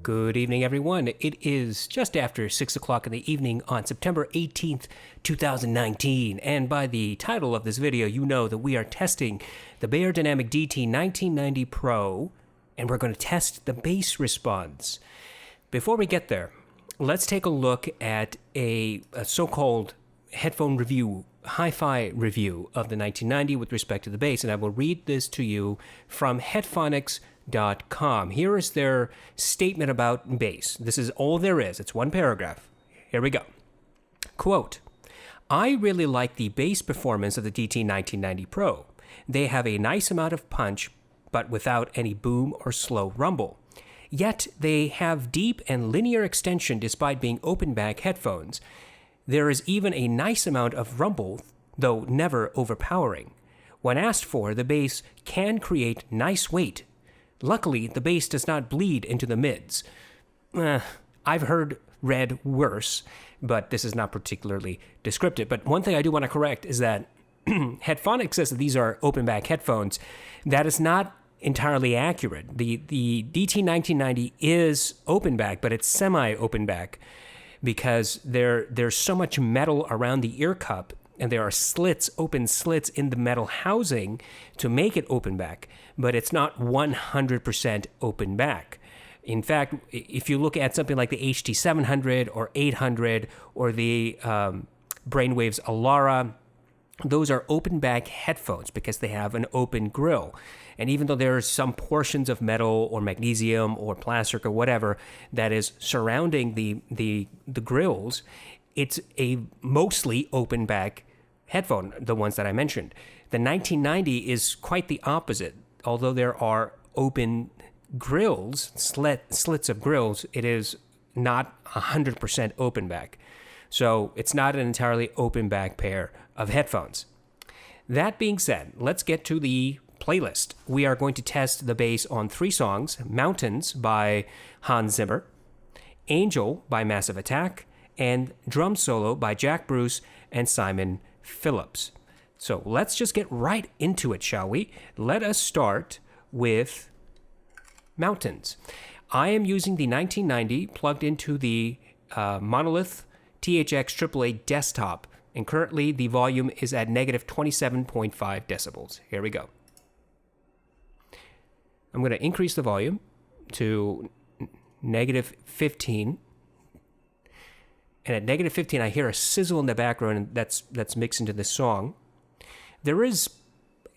Good evening, everyone. It is just after 6 o'clock in the evening on September 18th, 2019. And by the title of this video, you know that we are testing the Beyerdynamic DT 1990 Pro, and we're going to test the bass response. Before we get there, let's take a look at a so-called headphone review, hi-fi review of the 1990 with respect to the bass. And I will read this to you from headphonics.com. Here is their statement about bass. This is all there is. It's one paragraph. Here we go. Quote, I really like the bass performance of the DT 1990 Pro. They have a nice amount of punch, but without any boom or slow rumble. Yet they have deep and linear extension despite being open-back headphones. There is even a nice amount of rumble, though never overpowering. When asked for, the bass can create nice weight. Luckily, the bass does not bleed into the mids. I've read worse, but this is not particularly descriptive. But one thing I do want to correct is that Headphonics says that these are open-back headphones. That is not entirely accurate. The DT 1990 is open-back, but it's semi-open-back because there's so much metal around the ear cup, and there are open slits in the metal housing to make it open back, but it's not 100% open back. In fact, if you look at something like the HT700 or 800 or the Brainwave's Alara, those are open back headphones because they have an open grill. And even though there are some portions of metal or magnesium or plastic or whatever that is surrounding the grills, it's a mostly open back headphone, the ones that I mentioned. The 1990 is quite the opposite. Although there are open grills, slits of grills, it is not 100% open back. So it's not an entirely open back pair of headphones. That being said, let's get to the playlist. We are going to test the bass on 3 songs: Mountains by Hans Zimmer, Angel by Massive Attack, and Drum Solo by Jack Bruce and Simon Phillips. So let's just get right into it, shall we? Let us start with Mountains. I am using the 1990 plugged into the Monolith THX AAA desktop, and currently the volume is at negative 27.5 decibels. Here we go. I'm going to increase the volume to negative 15. And at negative 15, I hear a sizzle in the background, and that's mixed into this song. There is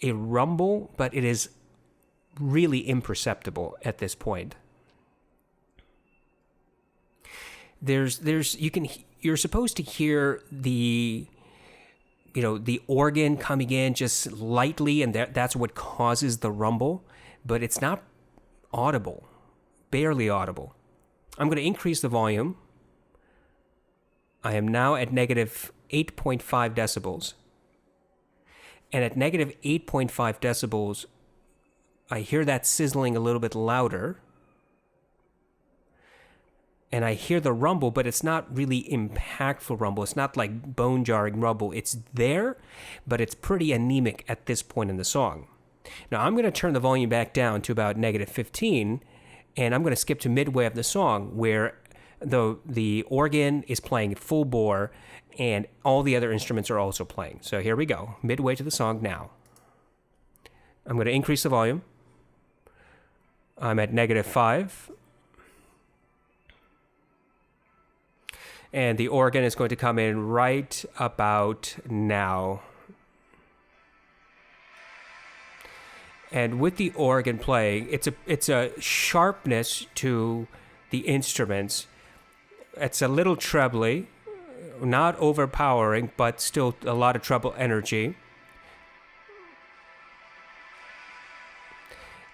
a rumble, but it is really imperceptible at this point. You're supposed to hear the organ coming in just lightly, and that's what causes the rumble, but it's not audible, barely audible. I'm going to increase the volume. I am now at negative 8.5 decibels. And at negative 8.5 decibels, I hear that sizzling a little bit louder. And I hear the rumble, but it's not really impactful rumble. It's not like bone-jarring rumble. It's there, but it's pretty anemic at this point in the song. Now, I'm going to turn the volume back down to about negative 15, and I'm going to skip to midway of the song where the organ is playing full bore, and all the other instruments are also playing. So here we go, midway to the song now. I'm going to increase the volume. I'm at negative 5. And the organ is going to come in right about now. And with the organ playing, it's a sharpness to the instruments. It's a little trebly, not overpowering, but still a lot of treble energy.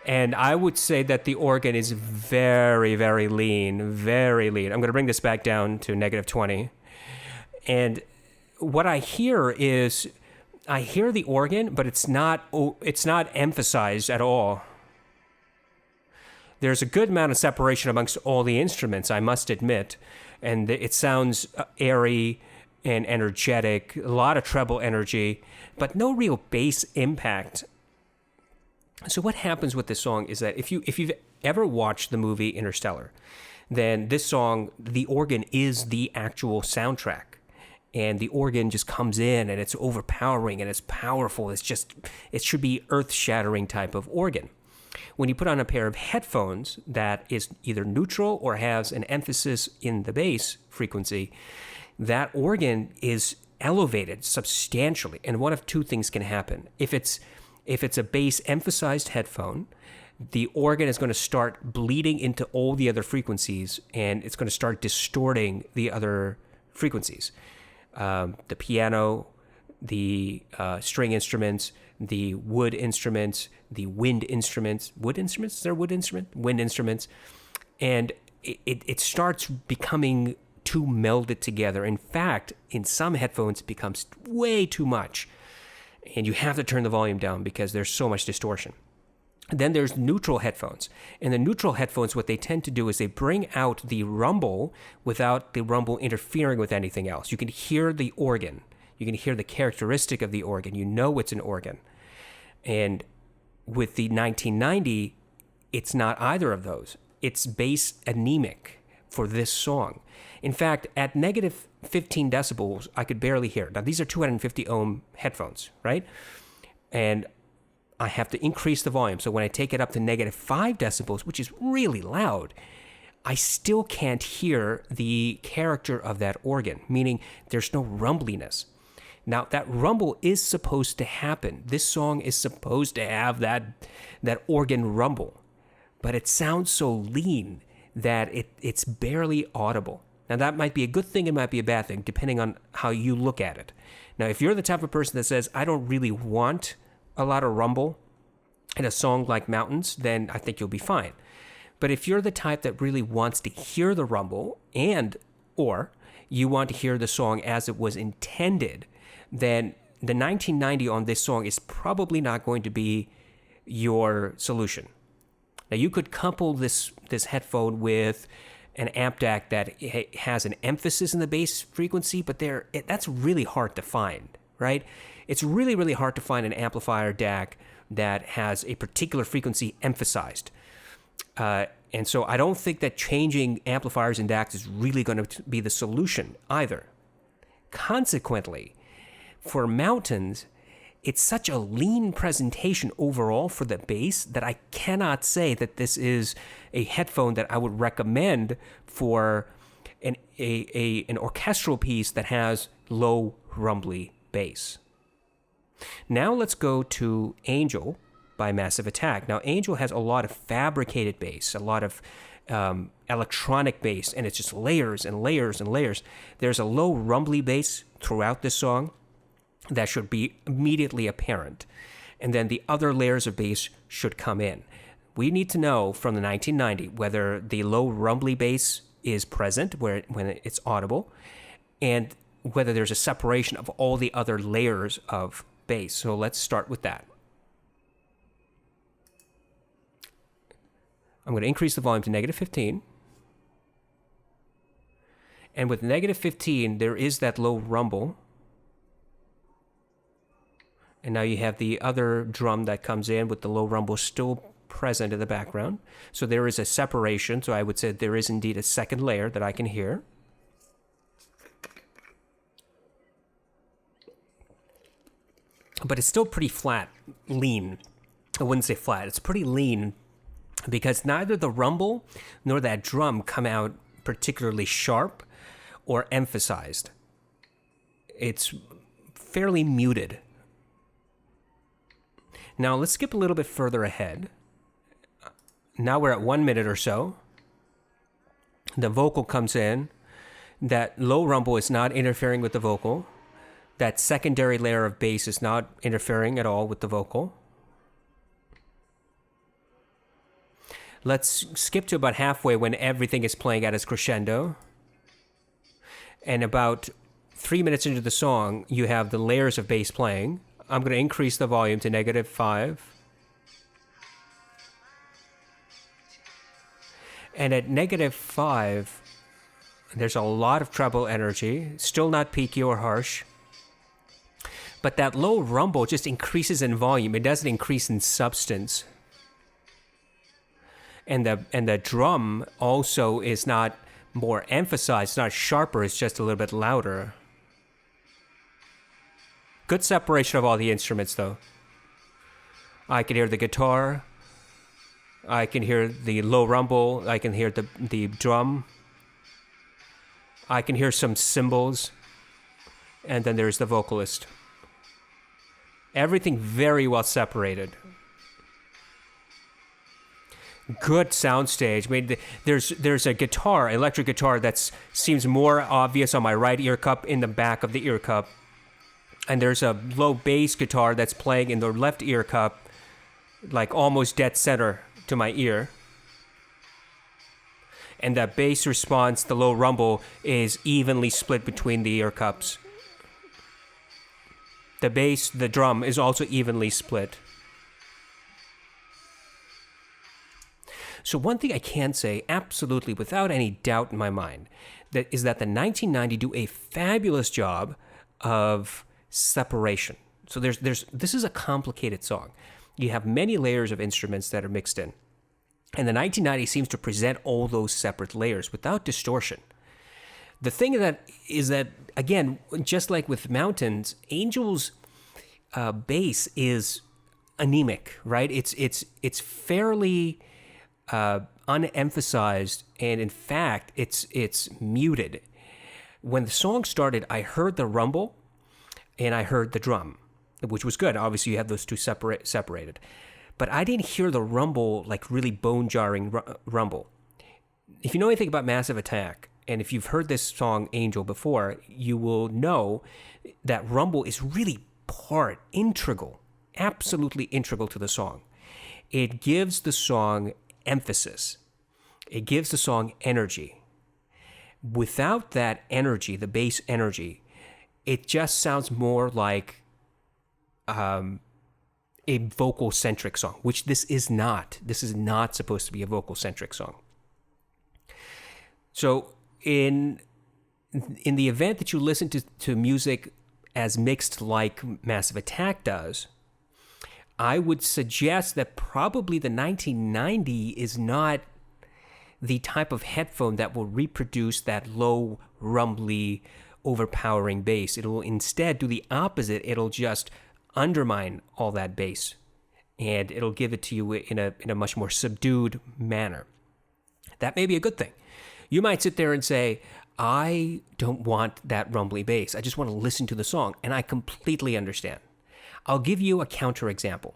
And I would say that the organ is very, very lean, very lean. I'm going to bring this back down to negative 20. And what I hear is, I hear the organ, but it's not emphasized at all. There's a good amount of separation amongst all the instruments, I must admit. And it sounds airy and energetic, a lot of treble energy, but no real bass impact. So what happens with this song is that if you've ever watched the movie Interstellar, then this song, the organ is the actual soundtrack. And the organ just comes in and it's overpowering and it's powerful. It should be earth-shattering type of organ. When you put on a pair of headphones that is either neutral or has an emphasis in the bass frequency, that organ is elevated substantially. And one of two things can happen. If it's a bass emphasized headphone, the organ is going to start bleeding into all the other frequencies and it's going to start distorting the other frequencies. The piano, the string instruments, the wood instruments, the wind instruments. Wood instruments? Is there a wood instrument? Wind instruments. And it starts becoming too melded together. In fact, in some headphones, it becomes way too much. And you have to turn the volume down because there's so much distortion. Then there's neutral headphones. And the neutral headphones, what they tend to do is they bring out the rumble without the rumble interfering with anything else. You can hear the organ. You can hear the characteristic of the organ. You know it's an organ. And with the 1990, it's not either of those. It's bass anemic for this song. In fact, at negative 15 decibels, I could barely hear it. Now, these are 250 ohm headphones, right? And I have to increase the volume. So when I take it up to negative 5 decibels, which is really loud, I still can't hear the character of that organ, meaning there's no rumbliness. Now, that rumble is supposed to happen. This song is supposed to have that organ rumble, but it sounds so lean that it's barely audible. Now, that might be a good thing, it might be a bad thing, depending on how you look at it. Now, if you're the type of person that says, I don't really want a lot of rumble in a song like Mountains, then I think you'll be fine. But if you're the type that really wants to hear the rumble or you want to hear the song as it was intended, then the 1990 on this song is probably not going to be your solution. Now, you could couple this headphone with an amp DAC that has an emphasis in the bass frequency, but that's really hard to find, right? It's really, really hard to find an amplifier DAC that has a particular frequency emphasized. And so I don't think that changing amplifiers and DACs is really going to be the solution either. Consequently, for Mountains, it's such a lean presentation overall for the bass that I cannot say that this is a headphone that I would recommend for an orchestral piece that has low rumbly bass. Now let's go to Angel by Massive Attack. Now, Angel has a lot of fabricated bass, a lot of electronic bass, and it's just layers and layers and layers. There's a low rumbly bass throughout this song that should be immediately apparent. And then the other layers of bass should come in. We need to know from the 1990 whether the low rumbly bass is present when it's audible, and whether there's a separation of all the other layers of bass. So let's start with that. I'm going to increase the volume to negative 15. And with negative 15, there is that low rumble. And now you have the other drum that comes in with the low rumble still present in the background. So there is a separation. So I would say there is indeed a second layer that I can hear. But it's still pretty flat, lean. I wouldn't say flat. It's pretty lean because neither the rumble nor that drum come out particularly sharp or emphasized. It's fairly muted. Now, let's skip a little bit further ahead. Now we're at 1 minute or so. The vocal comes in. That low rumble is not interfering with the vocal. That secondary layer of bass is not interfering at all with the vocal. Let's skip to about halfway when everything is playing at its crescendo. And about 3 minutes into the song, you have the layers of bass playing. I'm going to increase the volume to -5. And at -5, there's a lot of treble energy, still not peaky or harsh. But that low rumble just increases in volume. It doesn't increase in substance. And the drum also is not more emphasized, it's not sharper, it's just a little bit louder. Good separation of all the instruments, though. I can hear the guitar. I can hear the low rumble. I can hear the drum. I can hear some cymbals. And then there's the vocalist. Everything very well separated. Good soundstage. I mean, there's a guitar, electric guitar, that seems more obvious on my right ear cup in the back of the ear cup. And there's a low bass guitar that's playing in the left ear cup, like almost dead center to my ear. And that bass response, the low rumble, is evenly split between the ear cups. The bass, the drum, is also evenly split. So one thing I can say absolutely without any doubt in my mind is that the 1990 do a fabulous job of separation. So this is a complicated song. You have many layers of instruments that are mixed in. And the 1990 seems to present all those separate layers without distortion. The thing is that, again, just like with Mountains, Angel's bass is anemic, right? It's fairly unemphasized, and in fact, it's muted. When the song started, I heard the rumble, and I heard the drum, which was good. Obviously, you have those two separated. But I didn't hear the rumble, like really bone-jarring rumble. If you know anything about Massive Attack, and if you've heard this song, Angel, before, you will know that rumble is really integral, absolutely integral to the song. It gives the song emphasis. It gives the song energy. Without that energy, the bass energy, it just sounds more like a vocal-centric song, which this is not. This is not supposed to be a vocal-centric song. So in the event that you listen to music as mixed like Massive Attack does, I would suggest that probably the 1990 is not the type of headphone that will reproduce that low, rumbly, overpowering bass. It will instead do the opposite. It'll just undermine all that bass, and it'll give it to you in a much more subdued manner. That may be a good thing. You might sit there and say, I don't want that rumbly bass. I just want to listen to the song, and I completely understand. I'll give you a counterexample.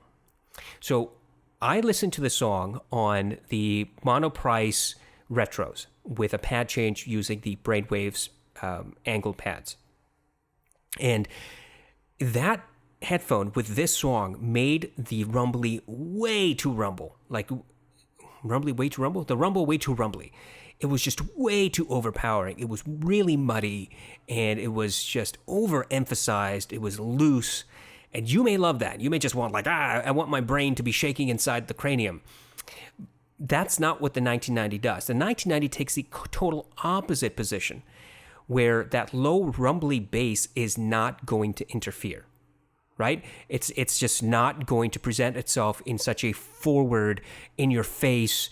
So I listened to the song on the Monoprice Retros with a pad change using the Brainwaves angled pads. And that headphone with this song made the rumbly way too rumble. Like, rumbly way too rumble? The rumble way too rumbly. It was just way too overpowering. It was really muddy, and it was just overemphasized. It was loose. And you may love that. You may just want, I want my brain to be shaking inside the cranium. That's not what the 1990 does. The 1990 takes the total opposite position, where that low rumbly bass is not going to interfere, right? It's just not going to present itself in such a forward, in your face,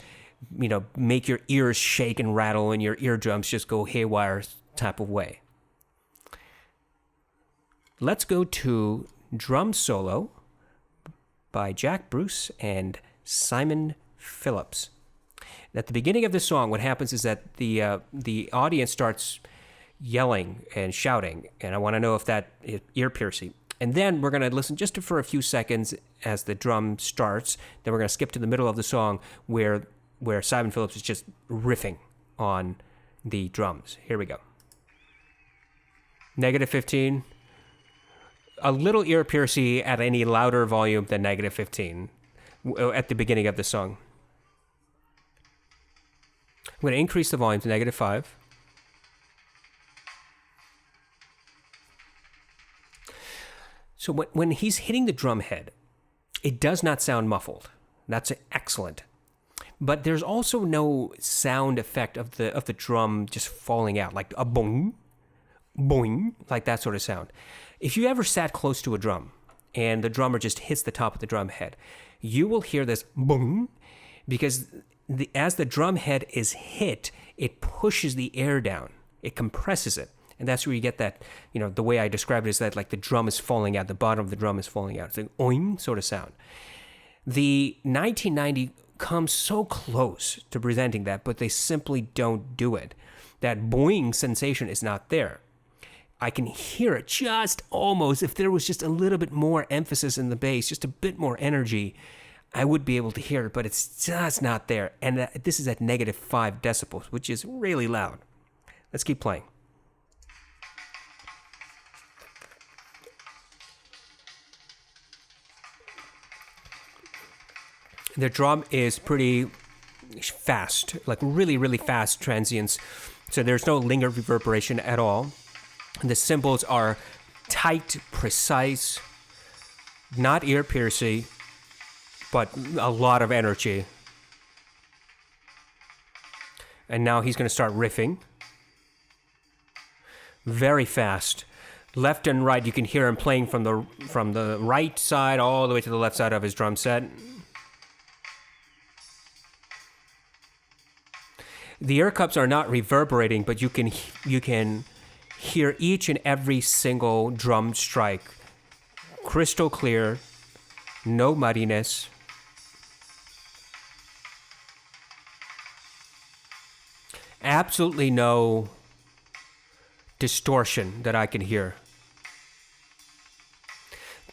make your ears shake and rattle and your eardrums just go haywire type of way. Let's go to Drum Solo by Jack Bruce and Simon Phillips. At the beginning of the song, what happens is that the audience starts yelling and shouting, and I want to know if that is ear-piercing. And then we're going to listen just for a few seconds as the drum starts. Then we're going to skip to the middle of the song where Simon Phillips is just riffing on the drums. Here we go. -15. A little ear-piercing at any louder volume than -15 at the beginning of the song. I'm going to increase the volume to -5. So when he's hitting the drum head, it does not sound muffled. That's excellent. But there's also no sound effect of the drum just falling out, like a boing, boing, like that sort of sound. If you ever sat close to a drum and the drummer just hits the top of the drum head, you will hear this boing, because as the drum head is hit, it pushes the air down. It compresses it. And that's where you get that, the way I describe it is that like the drum is falling out, the bottom of the drum is falling out. It's like oing sort of sound. The 1990 comes so close to presenting that, but they simply don't do it. That boing sensation is not there. I can hear it just almost, if there was just a little bit more emphasis in the bass, just a bit more energy, I would be able to hear it, but it's just not there. And this is at -5 decibels, which is really loud. Let's keep playing. The drum is pretty fast, like really, really fast transients. So there's no linger reverberation at all. The cymbals are tight, precise, not ear-piercing, but a lot of energy. And now he's going to start riffing. Very fast. Left and right, you can hear him playing from the right side all the way to the left side of his drum set. The air cups are not reverberating, but you can hear each and every single drum strike crystal clear, no muddiness. Absolutely no distortion that I can hear.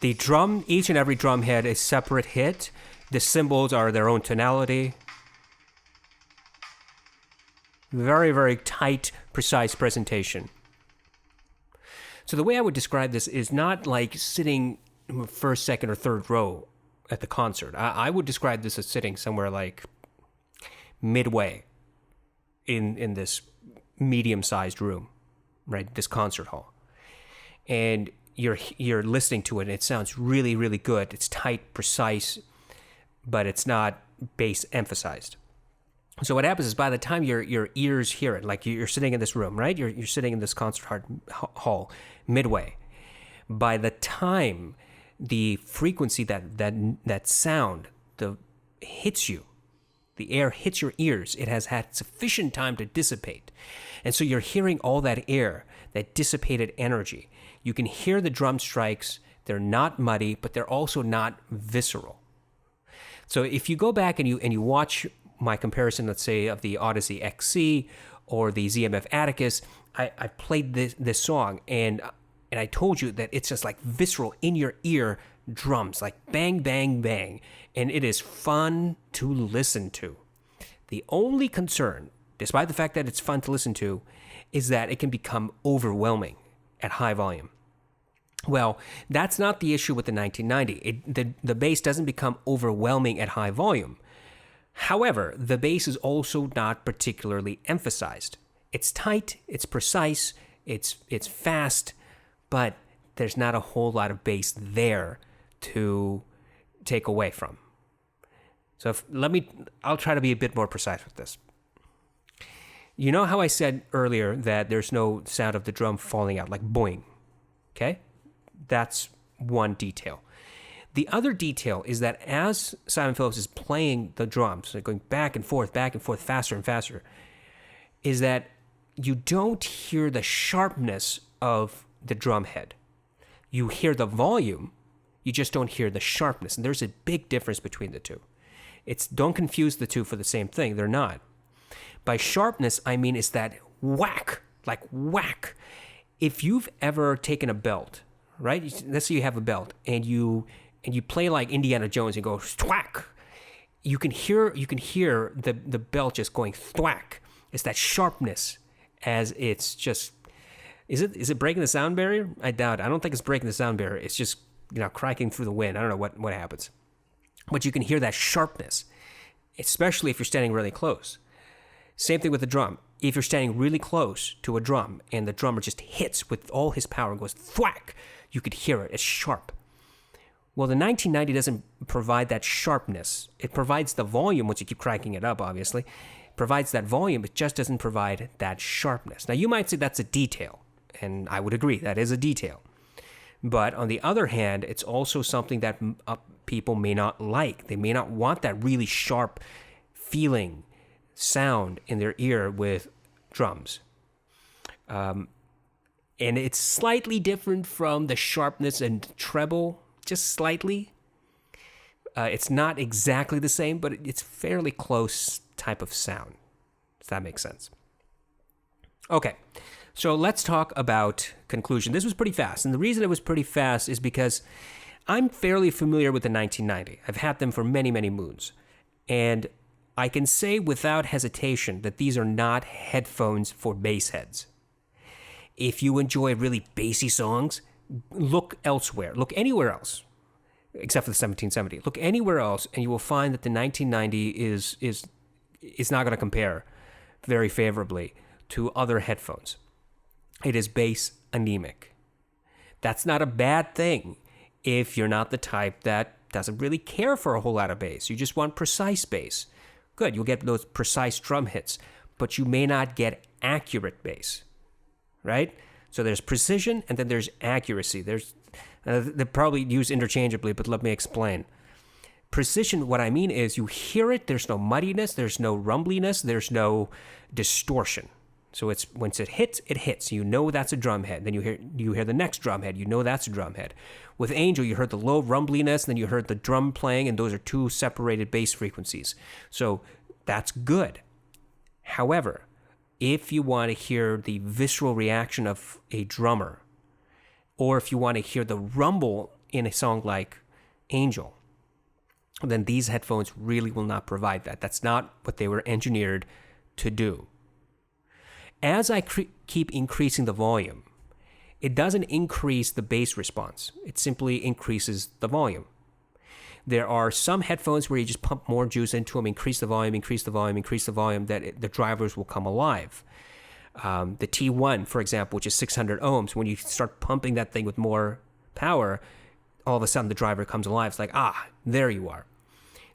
The drum, each and every drum head is separate hit. The cymbals are their own tonality. Very, very tight, precise presentation. So the way I would describe this is not like sitting first, second, or third row at the concert. I would describe this as sitting somewhere like midway in this medium-sized room, right? This concert hall. And you're listening to it, and it sounds really, really good. It's tight, precise, but it's not bass emphasized. So what happens is by the time your ears hear it, like you're sitting in this room, right? You're sitting in this concert hall midway. By the time the frequency that sound hits you, the air hits your ears, it has had sufficient time to dissipate. And so you're hearing all that air, that dissipated energy. You can hear the drum strikes. They're not muddy, but they're also not visceral. So if you go back and you watch my comparison, let's say, of the Audeze XC or the ZMF Atticus, I played this song, and I told you that it's just like visceral, in your ear drums, like bang, bang, bang, and it is fun to listen to. The only concern, despite the fact that it's fun to listen to, is that it can become overwhelming at high volume. Well, that's not the issue with the 1990. The bass doesn't become overwhelming at high volume. However, the bass is also not particularly emphasized. It's tight, it's precise, it's fast, but there's not a whole lot of bass there to take away from. So I'll try to be a bit more precise with this. You know how I said earlier that there's no sound of the drum falling out, like boing, okay? That's one detail. The other detail is that as Simon Phillips is playing the drums, going back and forth, faster and faster, is that you don't hear the sharpness of the drum head. You hear the volume, you just don't hear the sharpness. And there's a big difference between the two. Don't confuse the two for the same thing. They're not. By sharpness, I mean it's that whack, like whack. If you've ever taken a belt, right? Let's say you have a belt and you play like Indiana Jones and go thwack. You can hear the belt just going thwack. It's that sharpness, as it's just. Is it breaking the sound barrier? I doubt it. I don't think it's breaking the sound barrier. It's just cracking through the wind. I don't know what happens, but you can hear that sharpness, especially if you're standing really close. Same thing with the drum. If you're standing really close to a drum and the drummer just hits with all his power and goes thwack, you could hear it. It's sharp. Well, the 1990 doesn't provide that sharpness. It provides the volume, once you keep cranking it up, obviously. It provides that volume, it just doesn't provide that sharpness. Now, you might say that's a detail, and I would agree, that is a detail. But on the other hand, it's also something that people may not like. They may not want that really sharp feeling sound in their ear with drums. And it's slightly different from the sharpness and treble, just slightly. It's not exactly the same, but it's fairly close type of sound, if that makes sense. Okay, so let's talk about conclusion. This was pretty fast, and the reason it was pretty fast is because I'm fairly familiar with the 1990. I've had them for many, many moons, and I can say without hesitation that these are not headphones for bass heads. If you enjoy really bassy songs, look elsewhere. Look anywhere else, except for the 1770. Look anywhere else, and you will find that the 1990 is not going to compare very favorably to other headphones. It is bass anemic. That's not a bad thing if you're not the type that doesn't really care for a whole lot of bass. You just want precise bass. Good, you'll get those precise drum hits, but you may not get accurate bass, right? So there's precision and then there's accuracy. They're probably used interchangeably, but let me explain. Precision, what I mean is you hear it, there's no muddiness, there's no rumbliness, there's no distortion. So it's once it hits. You know that's a drum head. Then you hear the next drum head. You know that's a drum head. With Angel, you heard the low rumbliness, then you heard the drum playing, and those are two separated bass frequencies. So that's good. However, if you want to hear the visceral reaction of a drummer, or if you want to hear the rumble in a song like Angel, then these headphones really will not provide that. That's not what they were engineered to do. As I keep increasing the volume, it doesn't increase the bass response. It simply increases the volume. There are some headphones where you just pump more juice into them, increase the volume, that the drivers will come alive. The T1, for example, which is 600 ohms, when you start pumping that thing with more power, all of a sudden the driver comes alive. It's like, there you are.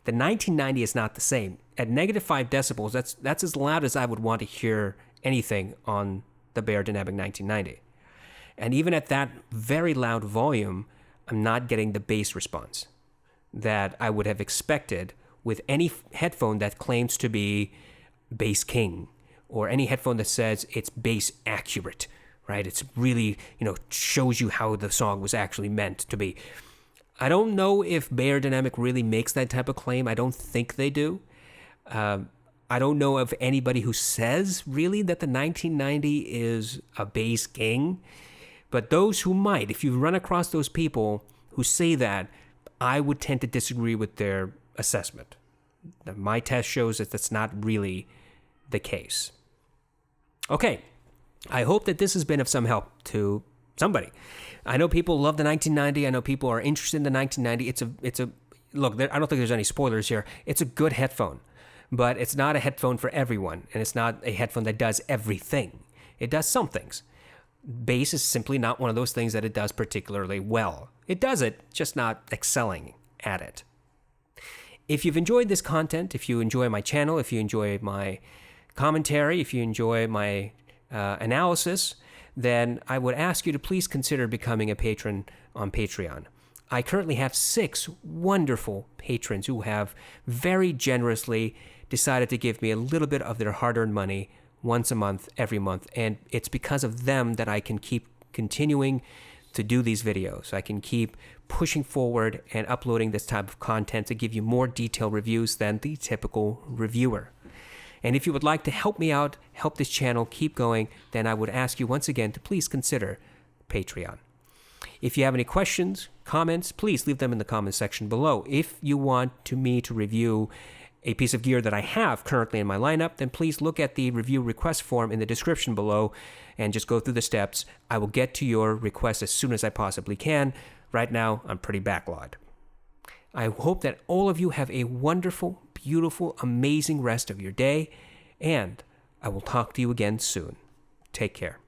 The 1990 is not the same. At -5 decibels, that's as loud as I would want to hear anything on the Beyerdynamic 1990. And even at that very loud volume, I'm not getting the bass response that I would have expected with any headphone that claims to be bass king, or any headphone that says it's bass accurate, right? It's really, shows you how the song was actually meant to be. I don't know if Beyerdynamic really makes that type of claim. I don't think they do. I don't know of anybody who says really that the 1990 is a bass king, but those who might, if you run across those people who say that, I would tend to disagree with their assessment. My test shows that that's not really the case. Okay, I hope that this has been of some help to somebody. I know people love the 1990. I know people are interested in the 1990. It's a look. I don't think there's any spoilers here. It's a good headphone, but it's not a headphone for everyone, and it's not a headphone that does everything. It does some things. Bass is simply not one of those things that it does particularly well. It does it, just not excelling at it. If you've enjoyed this content, if you enjoy my channel, if you enjoy my commentary, if you enjoy my analysis, then I would ask you to please consider becoming a patron on Patreon. I currently have 6 wonderful patrons who have very generously decided to give me a little bit of their hard-earned money once a month, every month, and it's because of them that I can keep continuing to do these videos. I can keep pushing forward and uploading this type of content to give you more detailed reviews than the typical reviewer. And if you would like to help me out, help this channel keep going, then I would ask you once again to please consider Patreon. If you have any questions, comments, please leave them in the comment section below. If you want me to review a piece of gear that I have currently in my lineup, then please look at the review request form in the description below and just go through the steps. I will get to your request as soon as I possibly can. Right now, I'm pretty backlogged. I hope that all of you have a wonderful, beautiful, amazing rest of your day, and I will talk to you again soon. Take care.